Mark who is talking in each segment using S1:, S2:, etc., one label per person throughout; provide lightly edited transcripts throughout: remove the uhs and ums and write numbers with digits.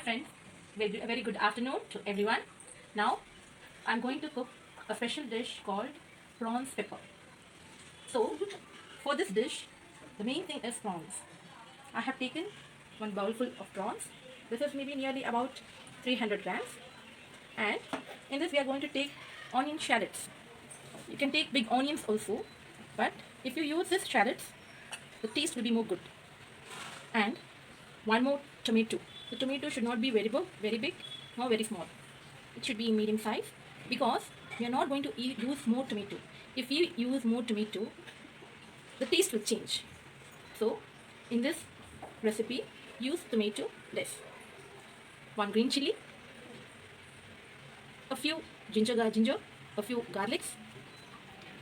S1: friends, very good afternoon to everyone. Now I'm going to cook a special dish called prawns pepper. So for this dish, the main thing is prawns. I have taken one bowlful of prawns. This is maybe nearly about 300 grams. And in this we are going to take onion shallots. You can take big onions also, but if you use this shallots, the taste will be more good. And one more tomato. The tomato should not be very big, nor very small. It should be medium size because we are not going to use more tomato. If you use more tomato, the taste will change. So, in this recipe, use tomato less. One green chili, a few ginger, a few garlics.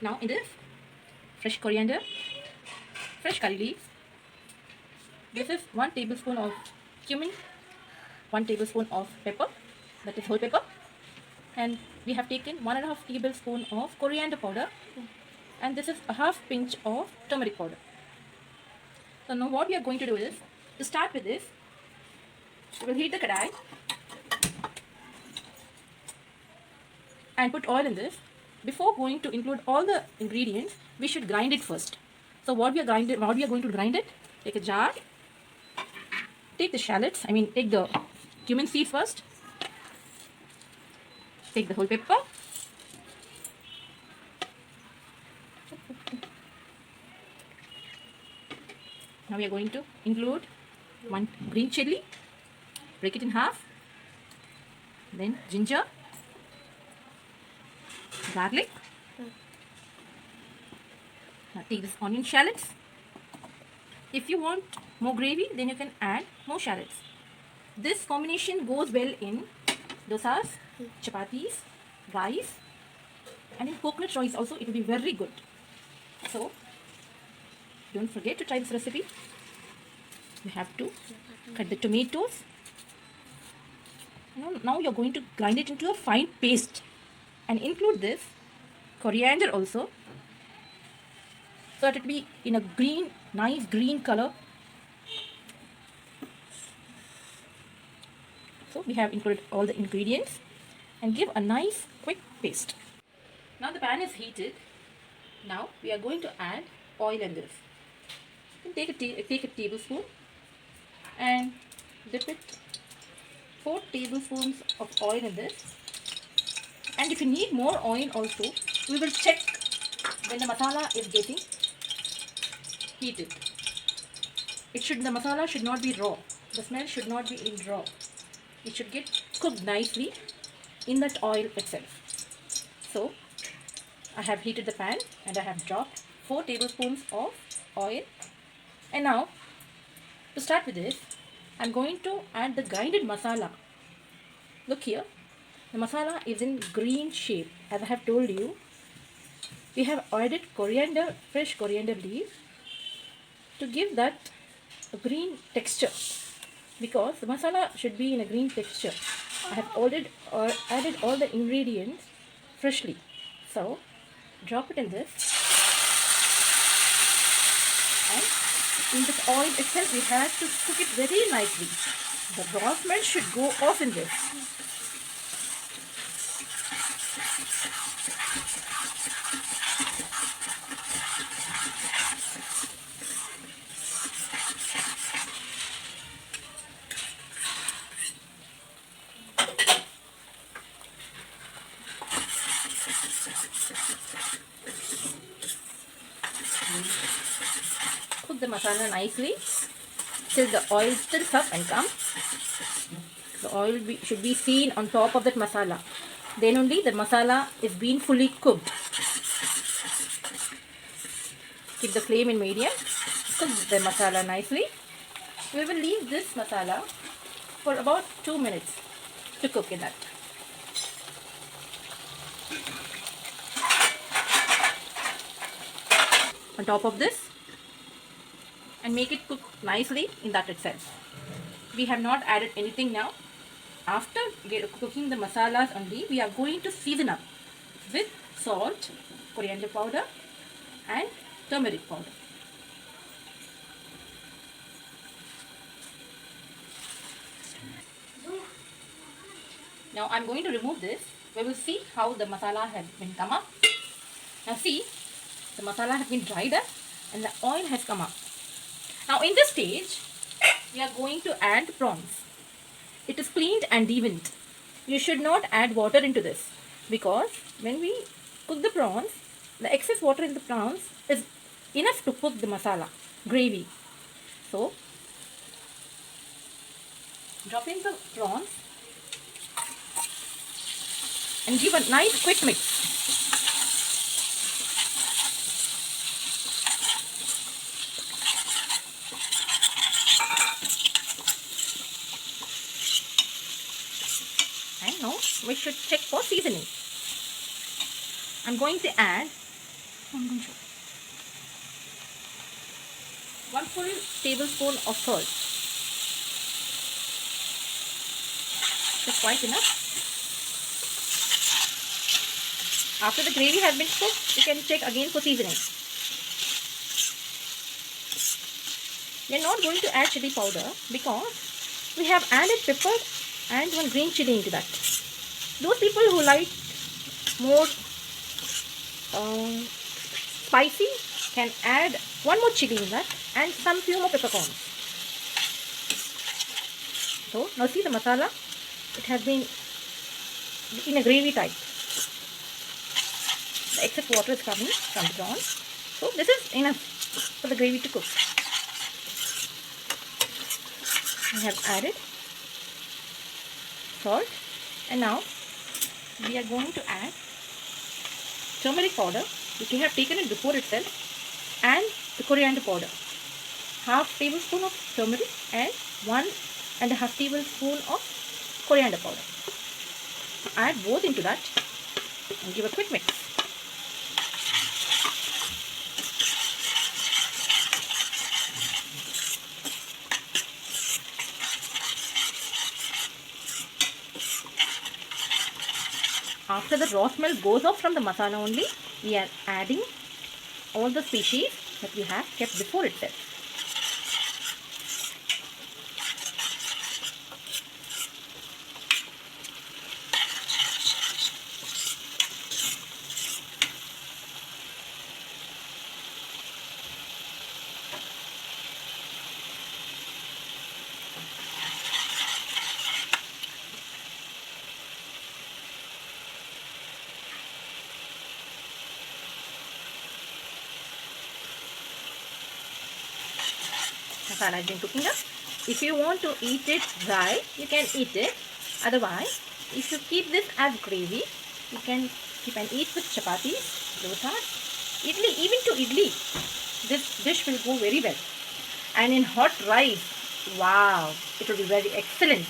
S1: Now in this, fresh coriander, fresh curry leaves. This is 1 tablespoon of cumin, 1 tablespoon of pepper, that is whole pepper, and we have taken 1.5 tablespoon of coriander powder, and this is a half pinch of turmeric powder. So now what we are going to do is, to start with this, we will heat the kadai and put oil in this. Before going to include all the ingredients, we should grind it first. So what we are going to grind it, take a jar, take the shallots, take the cumin seeds first, take the whole pepper, now we are going to include 1 green chili, break it in half, then ginger, garlic. Now take this onion shallots. If you want more gravy, then you can add more shallots. This combination goes well in dosas, chapatis, rice, and in coconut rice also it will be very good. So don't forget to try this recipe. You have to cut the tomatoes. Now you're going to grind it into a fine paste and include this coriander also, so that it will be in a nice green color. So we have included all the ingredients and give a nice quick paste. Now the pan is heated. Now we are going to add oil in this. You can take a tablespoon and dip it 4 tablespoons of oil in this. And if you need more oil also, we will check when the masala is getting heated. The masala should not be raw. The smell should not be in raw. It should get cooked nicely in that oil itself. So I have heated the pan and I have dropped 4 tablespoons of oil. And now to start with this, I am going to add the grinded masala. Look here, the masala is in green shape. As I have told you, we have added fresh coriander leaves to give that a green texture, because the masala should be in a green texture. I have already added all the ingredients freshly. So drop it in this, and in this oil itself we have to cook it very nicely. The raw smell should go off in this. Cook the masala nicely till the oil stills up and comes. The oil should be seen on top of that masala. Then only the masala is being fully cooked. Keep the flame in medium. Cook the masala nicely. We will leave this masala for about 2 minutes to cook in that. On top of this, and make it cook nicely in that itself. We have not added anything now. After cooking the masalas only, we are going to season up with salt, coriander powder and turmeric powder. Now I'm going to remove this. We will see how the masala has been come up. Now see, the masala has been dried up and the oil has come up. Now in this stage, we are going to add prawns. It is cleaned and deveined. You should not add water into this because when we cook the prawns, the excess water in the prawns is enough to cook the masala, gravy. So, drop in the prawns and give a nice quick mix. And now we should check for seasoning. I'm going to add 1 full tablespoon of salt. That's quite enough. After the gravy has been cooked, you can check again for seasoning. We are not going to add chili powder because we have added pepper and 1 green chili into that. Those people who like more spicy can add 1 more chili in that and some few more peppercorns. So now see the masala, it has been in a gravy type. The excess water is coming from the prawns. So this is enough for the gravy to cook. We have added salt and now we are going to add turmeric powder, which we have taken it before itself, and the coriander powder. 1/2 tablespoon of turmeric and 1.5 tablespoon of coriander powder. Add both into that and give a quick mix. After the raw smell goes off from the masala only, we are adding all the species that we have kept before itself. Masala has been cooking up. If you want to eat it dry, you can eat it. Otherwise, if you keep this as gravy, you can keep and eat with chapatis, dosas, idli, even to idli. This dish will go very well. And in hot rice, wow, it will be very excellent.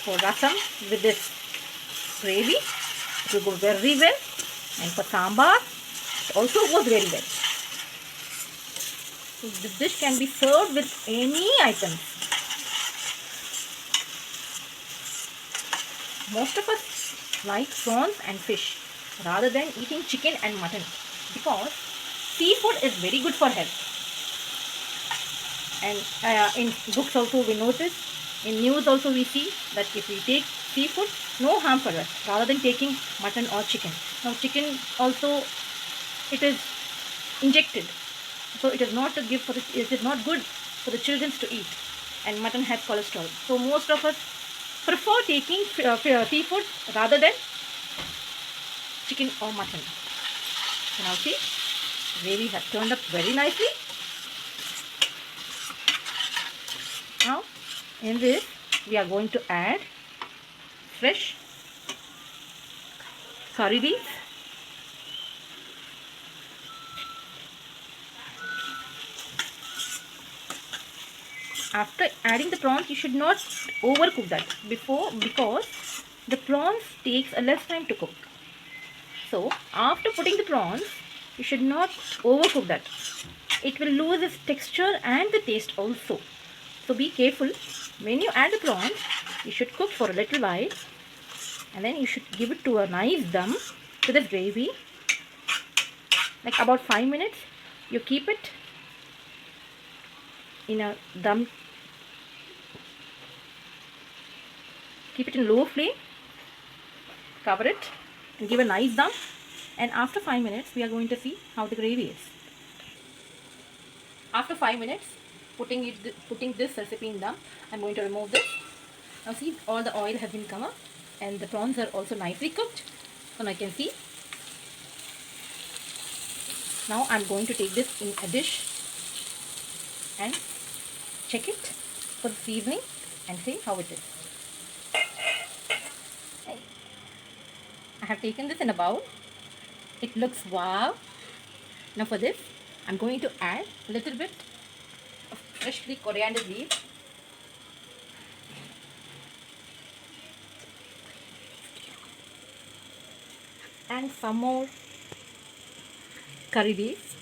S1: For rasam with this gravy, it will go very well. And for sambar, it also goes very well. So this dish can be served with any items. Most of us like prawns and fish rather than eating chicken and mutton because seafood is very good for health. And in books also we notice, in news also we see that if we take seafood, no harm for us rather than taking mutton or chicken. Now chicken also, it is injected. So it is not it is not good for the children to eat, and mutton has cholesterol. So most of us prefer taking seafood rather than chicken or mutton. So now see, gravy has turned up very nicely. Now in this we are going to add fresh curry leaves. After adding the prawns, you should not overcook that because the prawns takes a less time to cook. So after putting the prawns, you should not overcook that. It will lose its texture and the taste also. So be careful. When you add the prawns, you should cook for a little while and then you should give it to a nice dum to the gravy. Like about 5 minutes, you keep it in a dum. Keep it in low flame, cover it and give a nice dum, and after 5 minutes we are going to see how the gravy is. After 5 minutes putting this recipe in dum, I'm going to remove this. Now see, all the oil has been come up and the prawns are also nicely cooked. So now I can see. Now I'm going to take this in a dish and check it for the seasoning and see how it is. I have taken this in a bowl. It looks wow. Now for this, I'm going to add a little bit of freshly coriander leaf. And some more curry leaves.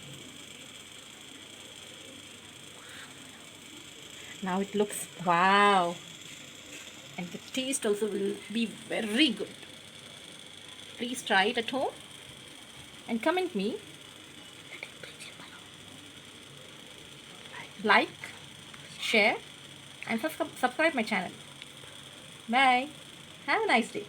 S1: Now it looks wow. And the taste also will be very good. Please try it at home and comment me. Like, share and subscribe my channel. Bye. Have a nice day.